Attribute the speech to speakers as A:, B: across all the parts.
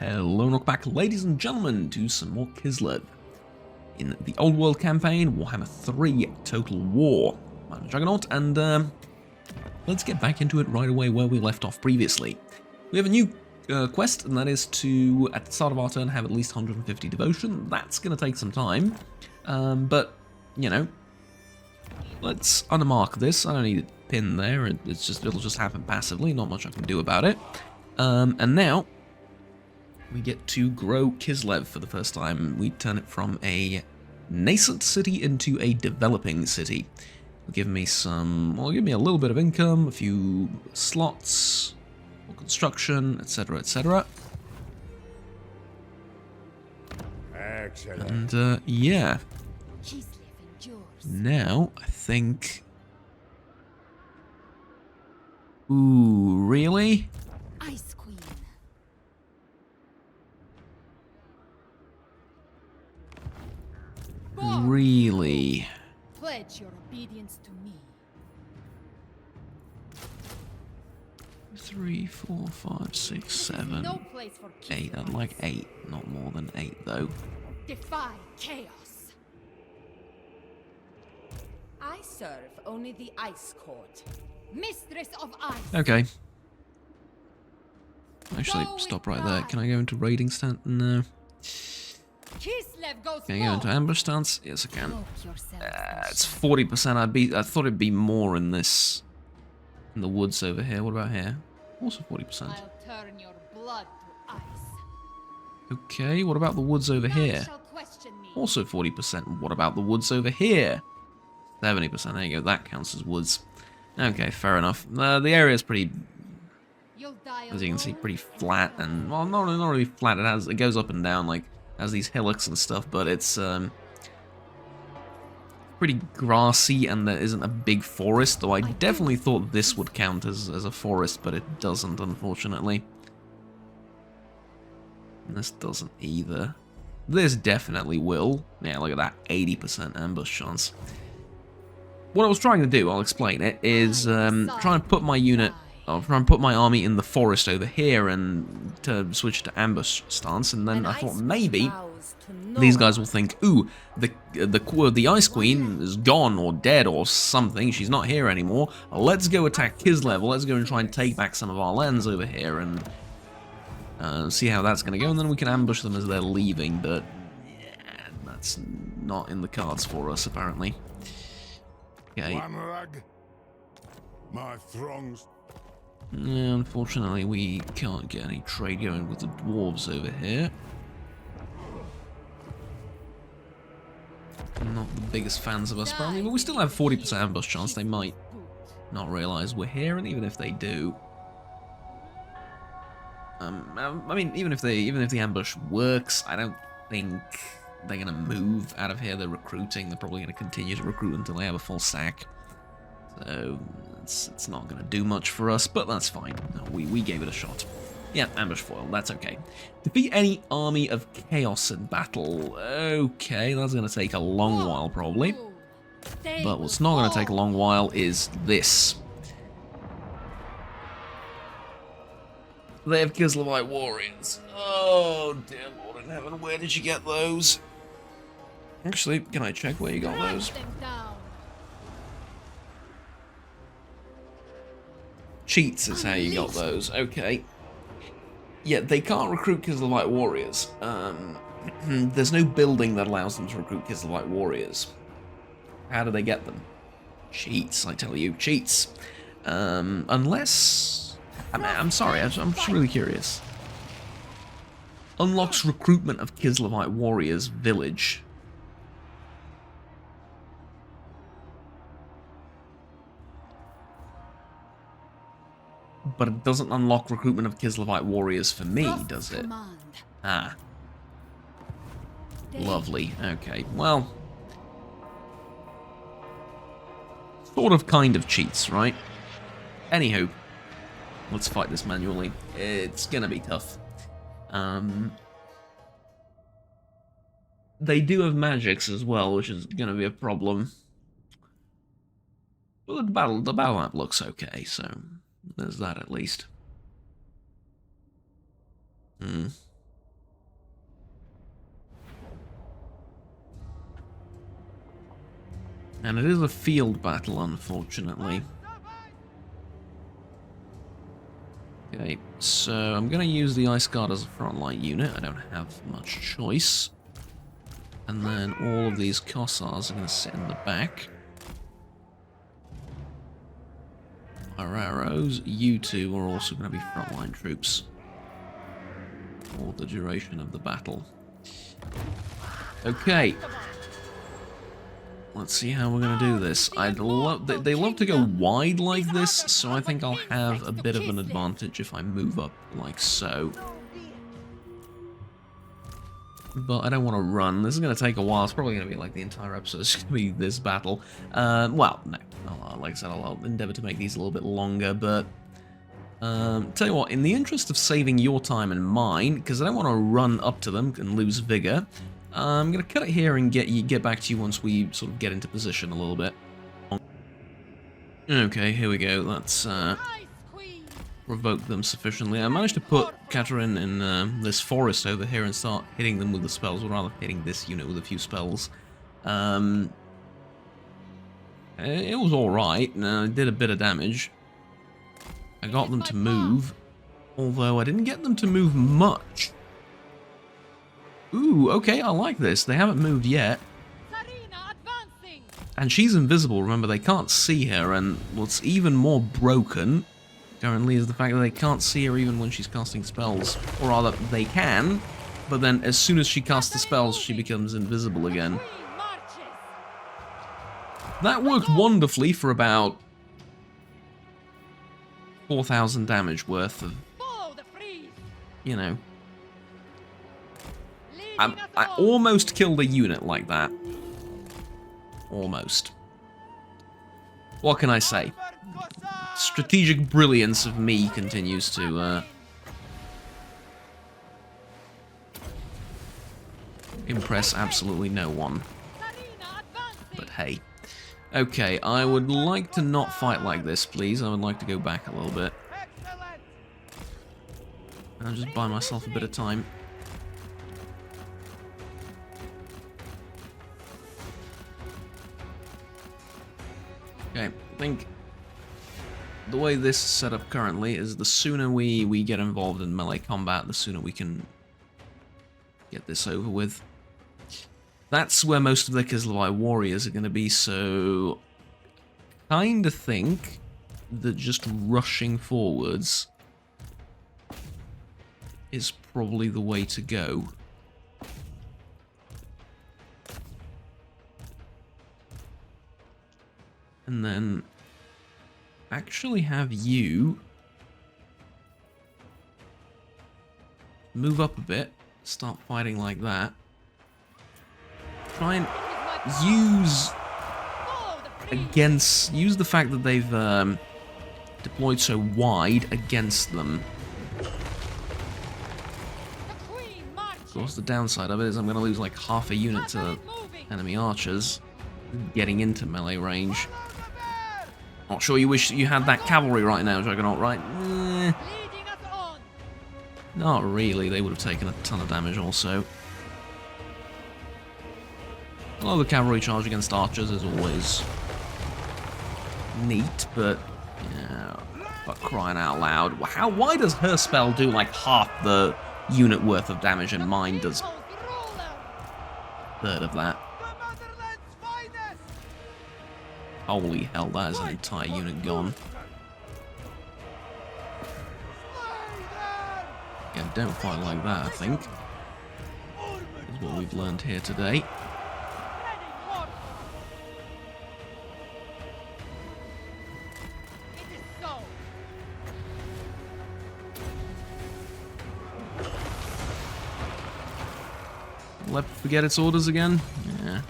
A: Hello and welcome back, ladies and gentlemen, to some more Kislev. In the Old World campaign, Warhammer 3 Total War. I'm Juggernaut, and let's get back into it right away where we left off previously. We have a new quest, and that is to, at the start of our turn, have at least 150 devotion. That's going to take some time, but, you know, let's unmark this. I don't need a pin there, it'll just happen passively, not much I can do about it. And now we get to grow Kislev for the first time. We turn it from a nascent city into a developing city. It'll give me some, well, give me a little bit of income, a few slots for construction, etc., etc.
B: Excellent.
A: And yeah. Now I think. Ooh, really?
C: Ice Queen.
A: Really?
C: Pledge your obedience to me.
A: 3, 4, 5, 6, 7,
C: No place for
A: 8. I'd like 8, not more than 8 though.
C: Defy chaos.
D: I serve only the Ice Court.
C: Mistress of ice.
A: Okay. Actually, stop right there. Can I go into raiding stance? No.
C: Kislev goes
A: Can I go into ambush stance? Yes, I can.
C: yourself.
A: It's 40%. I thought it'd be more in this, in the woods over here. What about here? Also 40%.
C: I'll turn your blood to ice.
A: Okay. What about the woods over
C: None
A: here?
C: shall question me.
A: Also 40%. What about the woods over here? 70%. There you go. That counts as woods. Okay, fair enough. The area is pretty,
C: You'll die
A: as you can see,
C: alone.
A: pretty flat, and well, not really flat. It goes up and down, like has these hillocks and stuff, but it's pretty grassy, and there isn't a big forest. Though I definitely thought this would count as a forest, but it doesn't, unfortunately. And this doesn't either. This definitely will. Yeah, look at that, 80% ambush chance. What I was trying to do, I'll explain it, is try and put my unit, or try and put my army in the forest over here and to switch to ambush stance, and then I thought maybe these guys will think, ooh, the Ice Queen is gone or dead or something, she's not here anymore, let's go attack Kislev, let's go and try and take back some of our lands over here and see how that's going to go, and then we can ambush them as they're leaving, but yeah, that's not in the cards for us, apparently. Okay.
B: My throngs.
A: Yeah, unfortunately, we can't get any trade going with the dwarves over here. Not the biggest fans of us, apparently, but we still have 40% ambush chance. They might not realize we're here, and even if they do, I mean, even if the ambush works, I don't think they're gonna move out of here. They're recruiting. They're probably gonna continue to recruit until they have a full stack. So it's not gonna do much for us, but that's fine. No, we gave it a shot. Yeah, ambush foil. That's okay. Defeat any army of chaos in battle. Okay, that's gonna take a long while probably. But what's not gonna take a long while is this. They have Kislevite warriors. Oh dear Lord in heaven, where did you get those? Actually, can I check where you got those? Cheats is how you got those. Okay. Yeah, they can't recruit Kislevite warriors. There's no building that allows them to recruit Kislevite warriors. How do they get them? Cheats, I tell you, cheats. Unless... I'm sorry, I'm just really curious. Unlocks recruitment of Kislevite warriors village. But it doesn't unlock recruitment of Kislevite warriors for me, does it? Ah. Lovely. Okay, well. Sort of kind of cheats, right? Anywho. Let's fight this manually. It's gonna be tough. They do have magics as well, which is gonna be a problem. Well, the battle map looks okay, so there's that at least. And it is a field battle, unfortunately. Okay, so I'm going to use the Ice Guard as a frontline unit. I don't have much choice. And then all of these Kossars are going to sit in the back. Our arrows, you two are also going to be frontline troops for the duration of the battle. Okay. Let's see how we're going to do this. They love to go wide like this, so I think I'll have a bit of an advantage if I move up like so. But I don't want to run. This is going to take a while. It's probably going to be like the entire episode. It's going to be this battle. Well, no. Like I said, I'll endeavor to make these a little bit longer, but... tell you what, in the interest of saving your time and mine, because I don't want to run up to them and lose vigor, I'm going to cut it here and get back to you once we sort of get into position a little bit. Okay, here we go. Let's provoke them sufficiently. I managed to put Katerin in this forest over here and start hitting them with the spells, or rather hitting this unit with a few spells. It was alright, it did a bit of damage. I got them to move, although I didn't get them to move much. Ooh, okay, I like this. They haven't moved yet. And she's invisible, remember, they can't see her, and what's even more broken, currently, is the fact that they can't see her even when she's casting spells. Or rather, they can, but then as soon as she casts the spells, she becomes invisible again. That worked wonderfully for about 4,000 damage worth of, you know... I almost killed a unit like that. Almost. What can I say? Strategic brilliance of me continues to impress absolutely no one. But hey. Okay, I would like to not fight like this, please. I would like to go back a little bit. And just buy myself a bit of time. Okay, I think the way this is set up currently is the sooner we get involved in melee combat, the sooner we can get this over with. That's where most of the Kislev warriors are going to be, so I kind of think that just rushing forwards is probably the way to go. And then actually have you move up a bit, start fighting like that. Try and use the fact that they've deployed so wide against them. Of course, the downside of it is I'm going to lose like half a unit to enemy archers getting into melee range. Not sure you wish you had that cavalry right now, Juggernaut, right? Not really, they would have taken a ton of damage also. Although the cavalry charge against archers is always neat, but yeah, but crying out loud. Why does her spell do like half the unit worth of damage and mine does a third of that? Holy hell, that is an entire unit gone. Yeah, don't fight like that, I think. Is what we've learned here today. Let forget its orders again? Yeah.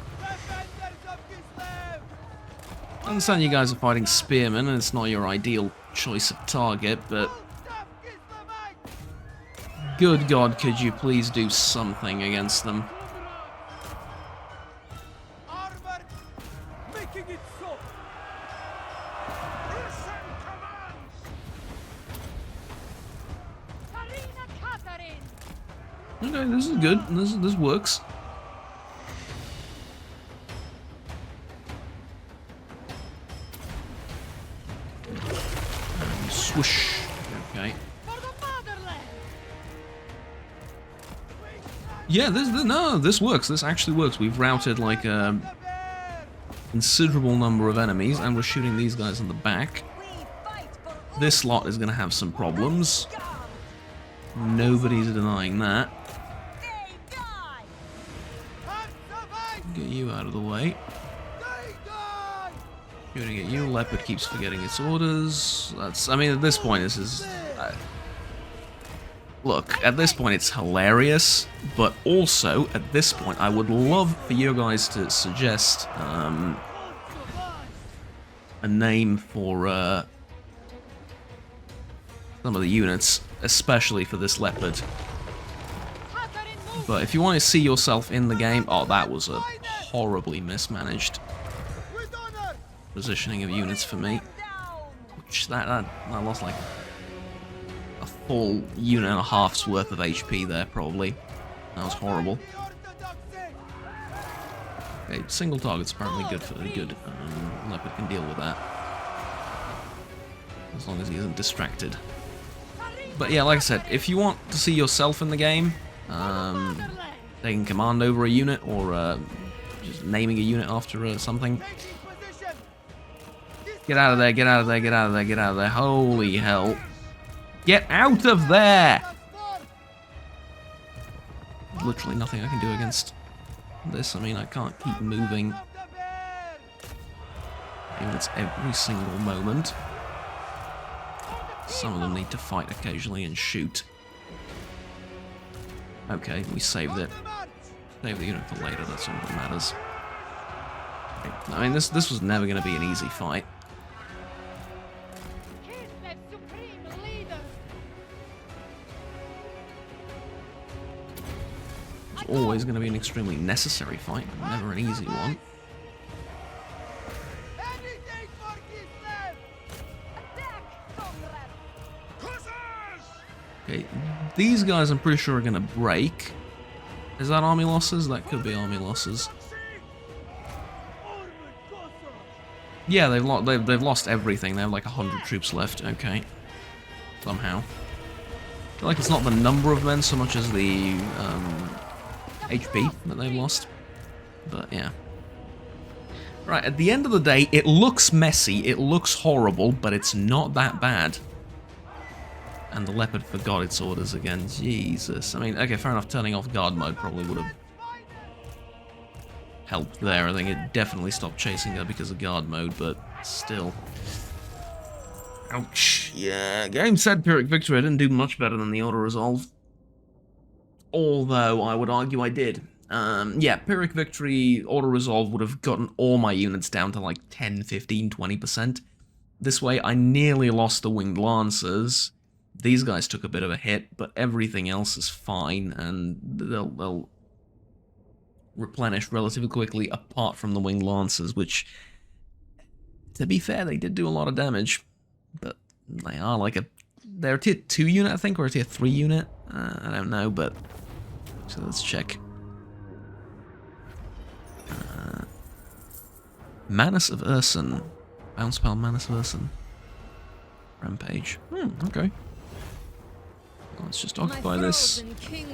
A: I understand you guys are fighting spearmen and it's not your ideal choice of target, but good God, could you please do something against them? Okay, this is good. This works. Whoosh. Okay.
C: For the fatherland!
A: Yeah, this works. This actually works. We've routed like a considerable number of enemies, and we're shooting these guys in the back. This lot is going to have some problems. Nobody's denying that. Get you out of the way. Shooting at you. Leopard keeps forgetting its orders. I mean, at this point, this is... look, at this point, it's hilarious. But also, at this point, I would love for you guys to suggest a name for some of the units, especially for this leopard. But if you want to see yourself in the game, oh, that was a horribly mismanaged positioning of units for me. Which that lost like a full unit and a half's worth of HP there, probably. That was horrible. Okay, single target's apparently good for good. Leopard can deal with that as long as he isn't distracted. But yeah, like I said, if you want to see yourself in the game, taking command over a unit or just naming a unit after something, get out of there, get out of there, get out of there, get out of there. Holy hell. Get out of there! There's literally nothing I can do against this. I mean, I can't keep moving units every single moment. Some of them need to fight occasionally and shoot. Okay, we saved it. Save the unit for later, that's all that matters. Okay. I mean, this was never going to be an easy fight.
C: Kislev, supreme leader!
A: It's always going to be an extremely necessary fight, but never an easy one.
C: Anything for Kislev! Attack, comrade!
A: Okay, these guys I'm pretty sure are going to break. Is that army losses? That could be army losses. Yeah, they've lost everything. They have like 100 troops left. Okay, somehow. I feel like it's not the number of men so much as the HP that they've lost. But yeah. Right, at the end of the day, it looks messy, it looks horrible, but it's not that bad. And the leopard forgot its orders again. Jesus. I mean, okay, fair enough, turning off guard mode probably would have helped there. I think it definitely stopped chasing her because of guard mode, but still. Ouch. Yeah, game said Pyrrhic Victory. I didn't do much better than the auto-resolve. Although, I would argue I did. Yeah, Pyrrhic Victory auto-resolve would have gotten all my units down to like 10, 15, 20%. This way, I nearly lost the Winged Lancers. These guys took a bit of a hit, but everything else is fine, and they'll replenish relatively quickly, apart from the Winged Lancers, which, to be fair, they did do a lot of damage, but they are like they're a tier 2 unit, I think, or a tier 3 unit? I don't know, but, so let's check. Manus of Urson. Bounce spell Manus of Urson. Rampage. Okay. Let's just occupy this.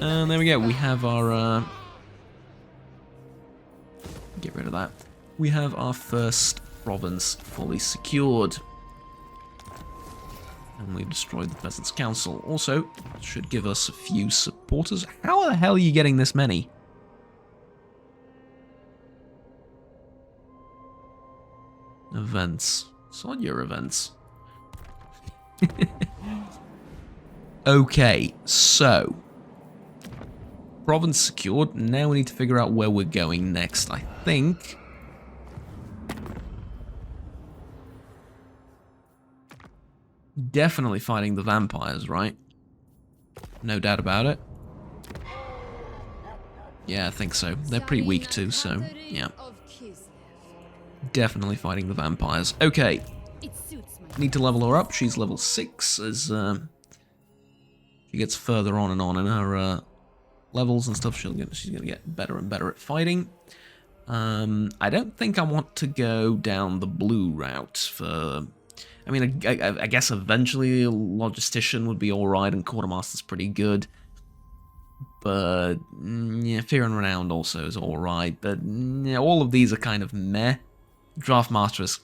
A: And there we go. We have our... get rid of that. We have our first province fully secured. And we've destroyed the Peasants' Council. Also, should give us a few supporters. How the hell are you getting this many? Events. It's on your events. Okay, so province secured. Now we need to figure out where we're going next. I think definitely fighting the vampires, right? No doubt about it. Yeah, I think so. They're pretty weak too, so yeah. Definitely fighting the vampires. Okay. Need to level her up. She's level 6 as she gets further on in her levels and stuff. She's gonna get better and better at fighting. I don't think I want to go down the blue route for... I mean, I guess eventually Logistician would be alright, and Quartermaster's pretty good. But, yeah, Fear and Renowned also is alright, but yeah, all of these are kind of meh. Draftmaster is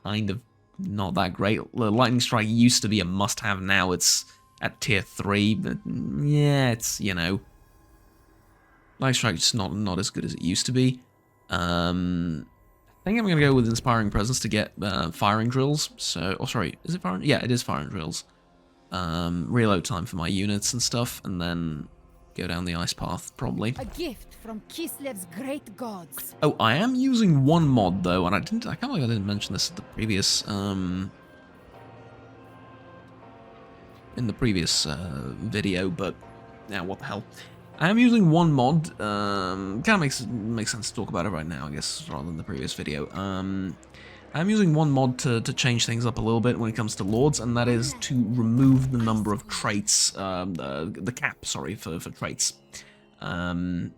A: kind of not that great. Lightning Strike used to be a must-have, now it's at tier 3, but yeah, it's, you know... Lightning Strike's not as good as it used to be. I think I'm going to go with Inspiring Presence to get firing drills. So, oh sorry, is it firing? Yeah, it is firing drills. Reload time for my units and stuff, and then go down the ice path, probably.
C: A gift from Kislev's great gods.
A: Oh, I am using one mod though, and I can't believe I didn't mention this at the previous in the previous video, but yeah, what the hell. I am using one mod, kind of makes sense to talk about it right now, I guess, rather than the previous video. I'm using one mod to change things up a little bit when it comes to Lords, and that is to remove the number of traits, the cap, sorry, for traits. So,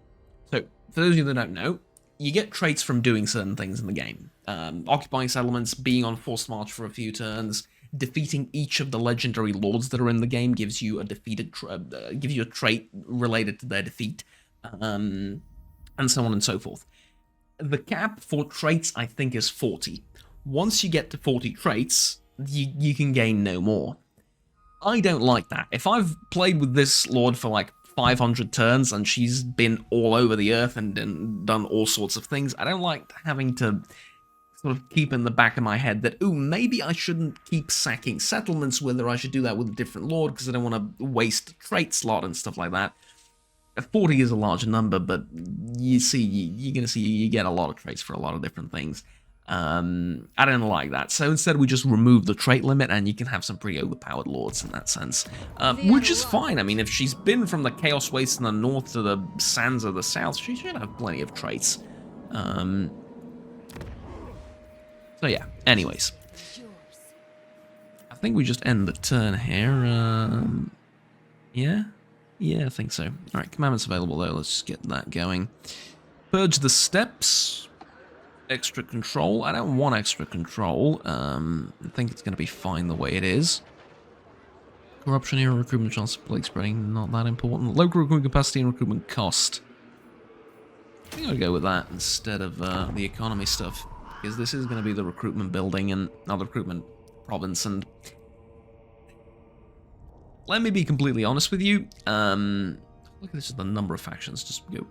A: for those of you that don't know, you get traits from doing certain things in the game. Occupying settlements, being on forced march for a few turns, defeating each of the legendary lords that are in the game gives you a gives you a trait related to their defeat, and so on and so forth. The cap for traits, I think, is 40. Once you get to 40 traits, you can gain no more. I don't like that. If I've played with this lord for like 500 turns and she's been all over the earth and done all sorts of things, I don't like having to sort of keep in the back of my head that, ooh, maybe I shouldn't keep sacking settlements with her, I should do that with a different lord because I don't want to waste a trait slot and stuff like that. 40 is a large number, but you see, you're going to see you get a lot of traits for a lot of different things. I don't like that. So instead we just remove the trait limit and you can have some pretty overpowered lords in that sense. Which is fine. I mean, if she's been from the Chaos Waste in the north to the Sands of the south, she should have plenty of traits. So yeah, anyways. I think we just end the turn here. Yeah? Yeah, I think so. Alright, commandments available though, let's just get that going. Purge the steps. Extra control. I don't want extra control. I think it's going to be fine the way it is. Corruption era, recruitment chance of plague spreading, not that important. Local recruitment capacity and recruitment cost. I think I'll go with that instead of the economy stuff. Because this is going to be the recruitment building and not the recruitment province, and let me be completely honest with you. Look at this, the number of factions just go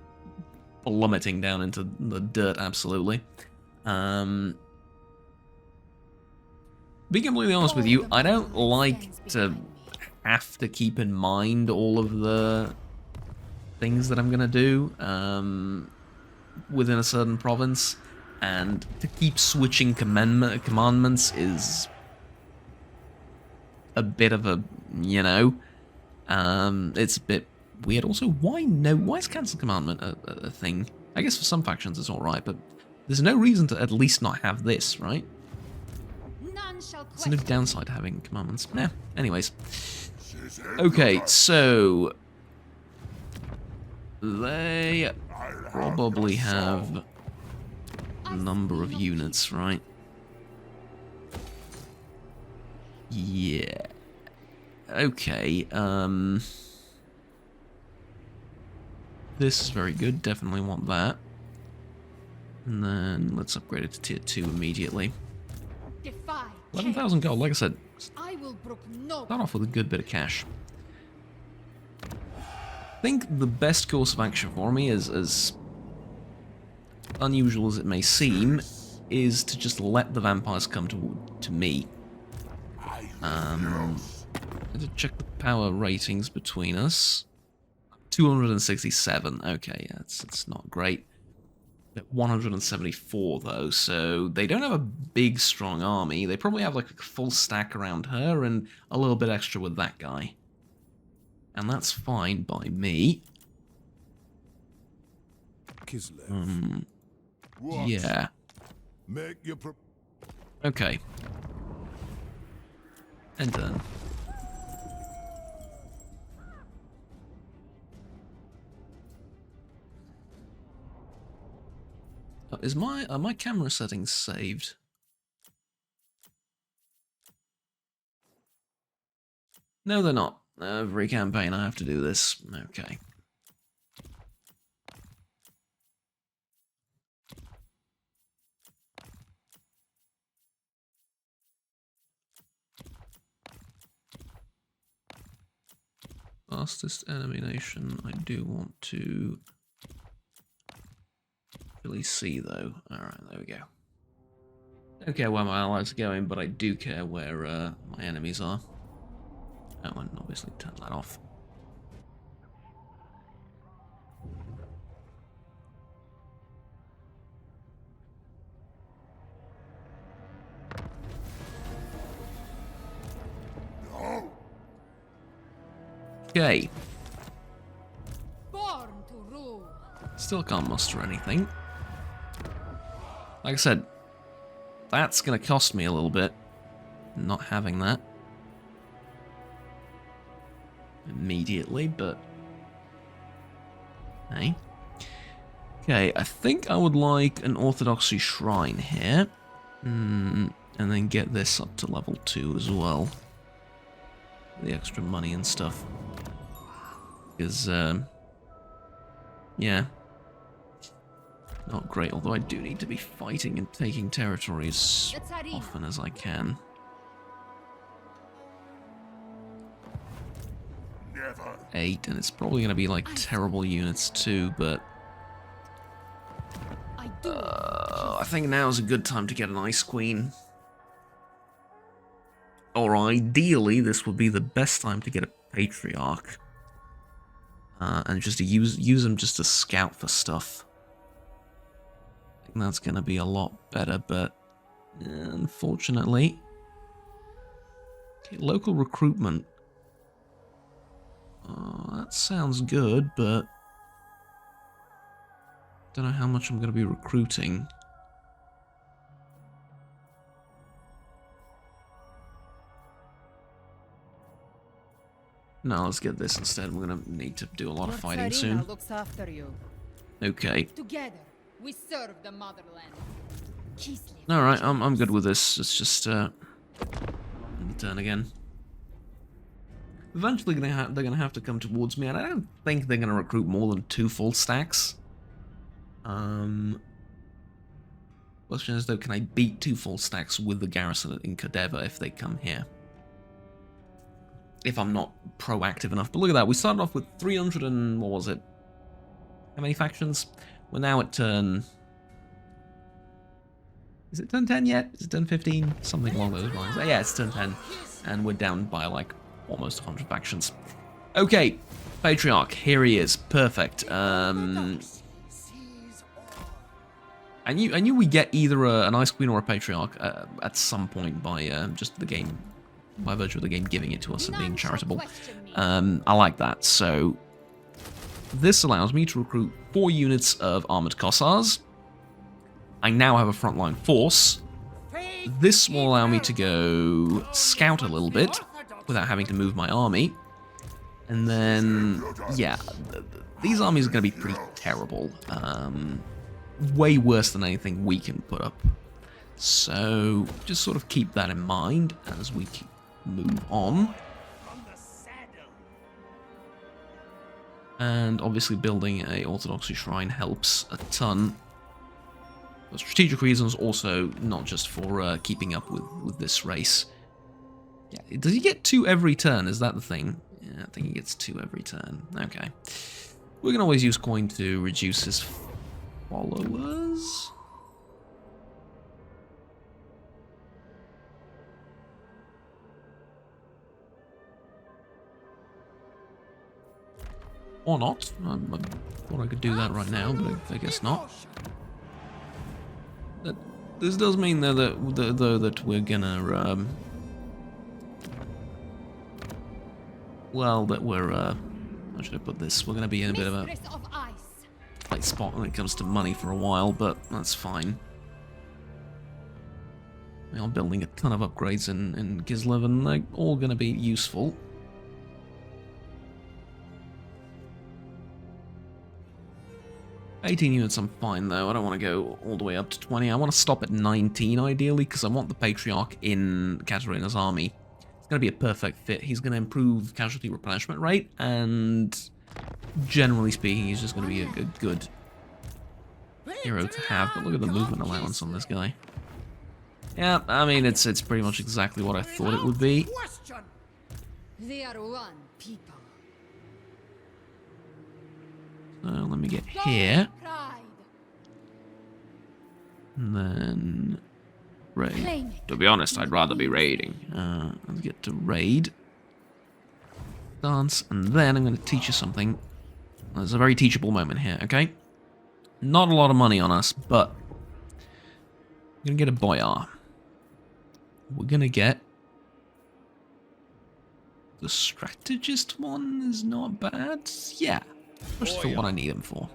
A: plummeting down into the dirt, absolutely. Being completely honest with you, I don't like to have to keep in mind all of the things that I'm going to do within a certain province. And to keep switching commandments is a bit of a, you know, it's a bit weird. Also, why is cancel commandment a thing? I guess for some factions it's alright, but there's no reason to at least not have this, right? There's no downside to having commandments. Nah, anyways. Okay, so they probably have number of units, right? Yeah. Okay, this is very good, definitely want that. And then let's upgrade it to tier 2 immediately. 11,000 gold, like I said, start off with a good bit of cash. I think the best course of action for me is, as unusual as it may seem, is to just let the vampires come to me. To check the power ratings between us. 267. Okay, that's not great. 174 though, so they don't have a big strong army. They probably have like a full stack around her and a little bit extra with that guy. And that's fine by me.
B: Kislev.
A: Yeah.
B: Make your
A: Okay. And done. Are my camera settings saved? No, they're not. Every campaign I have to do this. Okay. Fastest enemy nation I do want to really see, though. Alright, there we go. Don't care where my allies are going, but I do care where my enemies are. Oh, and obviously turn that off. Okay.
C: Born to rule.
A: Still can't muster anything. Like I said, that's going to cost me a little bit, not having that immediately, but hey. Okay, I think I would like an Orthodoxy Shrine here, and then get this up to level 2 as well. The extra money and stuff. Because, yeah. Not great, although I do need to be fighting and taking territories often as I can.
B: Never.
A: 8, and it's probably going to be like terrible units too, but I think now is a good time to get an Ice Queen. Or ideally, this would be the best time to get a Patriarch. And just to use them just to scout for stuff. I think that's going to be a lot better, but unfortunately... Okay, local recruitment. That sounds good, but... don't know how much I'm going to be recruiting. No, let's get this instead. We're going to need to do a lot of fighting soon.
C: Looks after you.
A: Okay.
C: Together, we serve the motherland. Kislev.
A: Alright, I'm good with this. It's just, turn again. Eventually they're gonna have to come towards me, and I don't think they're gonna recruit more than 2 full stacks. Question is though, can I beat 2 full stacks with the garrison in Kadeva if they come here? If I'm not proactive enough. But look at that, we started off with 300 and... what was it? How many factions? We're now at turn... is it turn 10 yet? Is it turn 15? Something along those lines. Yeah, it's turn 10. And we're down by like almost 100 factions. Okay, Patriarch, here he is. Perfect. I knew we get either an Ice Queen or a Patriarch at some point by just the game, by virtue of the game giving it to us and being charitable. I like that. So this allows me to recruit 4 units of Armored Kossars. I now have a frontline force. This will allow me to go scout a little bit without having to move my army. And then, yeah, these armies are going to be pretty terrible. Way worse than anything we can put up. So, just sort of keep that in mind as we move on. And obviously building a Orthodoxy Shrine helps a ton. For strategic reasons, also not just for keeping up with this race. Yeah, does he get 2 every turn? Is that the thing? Yeah, I think he gets 2 every turn. Okay. We can always use coin to reduce his followers. Or not. I thought I could do that right now, but I guess not. This does mean though that we're gonna well, that we're how should I put this? We're gonna be in a bit of a tight spot when it comes to money for a while, but that's fine. I'm building a ton of upgrades in Kislev, and they're all gonna be useful. $18 units, I'm fine though. I don't want to go all the way up to 20. I want to stop at 19 ideally, because I want the Patriarch in Katarina's army. It's going to be a perfect fit. He's going to improve casualty replenishment rate, and generally speaking, he's just going to be a good hero to have. But look at the movement allowance on this guy. Yeah, I mean, it's pretty much exactly what I thought it would be.
C: They are one people.
A: So let me get here,
C: Pride.
A: and then raid.
C: Claim it.
A: To be honest, I'd rather be raiding. Let's get to raid. Dance, and then I'm going to teach you something. There's a very teachable moment here, okay? Not a lot of money on us, but we're going to get a boyar. We're going to get... The strategist one is not bad. Yeah, just for what I need him for.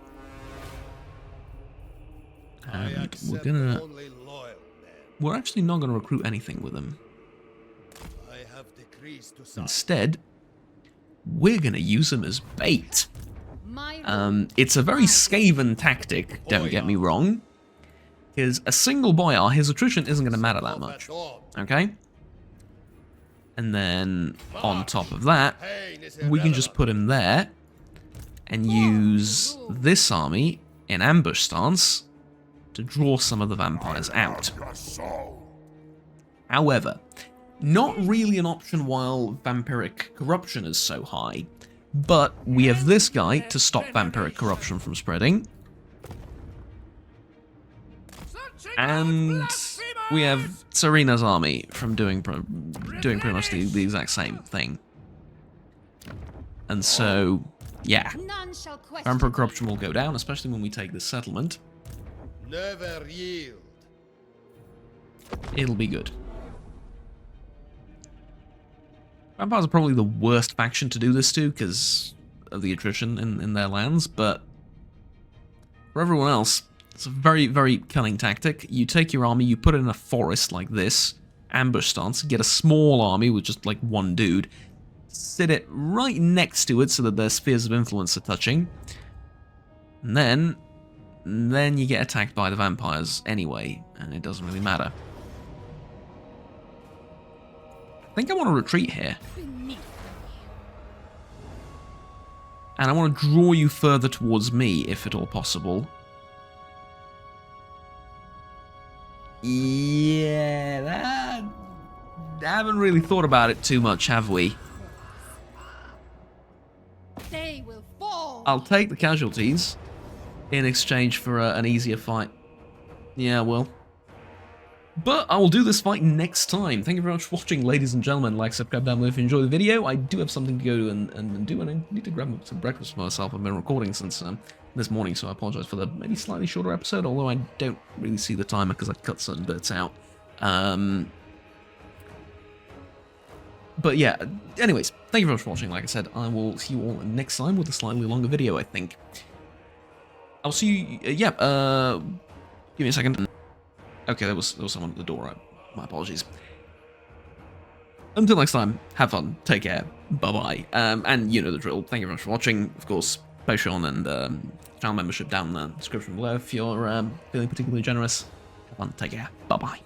A: And we're going to... We're actually not going to recruit anything with him. Instead, we're going to use him as bait. It's a very Skaven tactic, don't get me wrong. Because a single boyar, his attrition isn't going to matter that much. Okay? And then, on top of that, we can just put him there and use this army in ambush stance to draw some of the vampires out. However, not really an option while vampiric corruption is so high, but we have this guy to stop vampiric corruption from spreading, and we have Serena's army from doing pretty much the exact same thing. And so, yeah,
C: None shall question.
A: vampiric corruption will go down, especially when we take this settlement.
E: Never yield.
A: It'll be good. Vampires are probably the worst faction to do this to because of the attrition in their lands, but for everyone else, it's a very, very cunning tactic. You take your army, you put it in a forest like this, ambush stance, get a small army with just like one dude, sit it right next to it so that their spheres of influence are touching, and then you get attacked by the vampires anyway, and it doesn't really matter. I think I want to retreat here. And I want to draw you further towards me, if at all possible. Yeah, I haven't really thought about it too much, have we?
C: They will fall.
A: I'll take the casualties in exchange for an easier fight. Yeah, well. But I will do this fight next time. Thank you very much for watching, ladies and gentlemen. Like, subscribe down below if you enjoy the video. I do have something to go and do, and I need to grab some breakfast for myself. I've been recording since this morning, so I apologize for the maybe slightly shorter episode, although I don't really see the timer because I cut certain bits out. But yeah, anyways, thank you very much for watching. Like I said, I will see you all next time with a slightly longer video, I think. I'll see you, give me a second. Okay, there was someone at the door. My apologies. Until next time, have fun, take care, bye-bye. And you know the drill. Thank you very much for watching. Of course, Patreon and channel membership down in the description below if you're feeling particularly generous. Have fun, take care, bye-bye.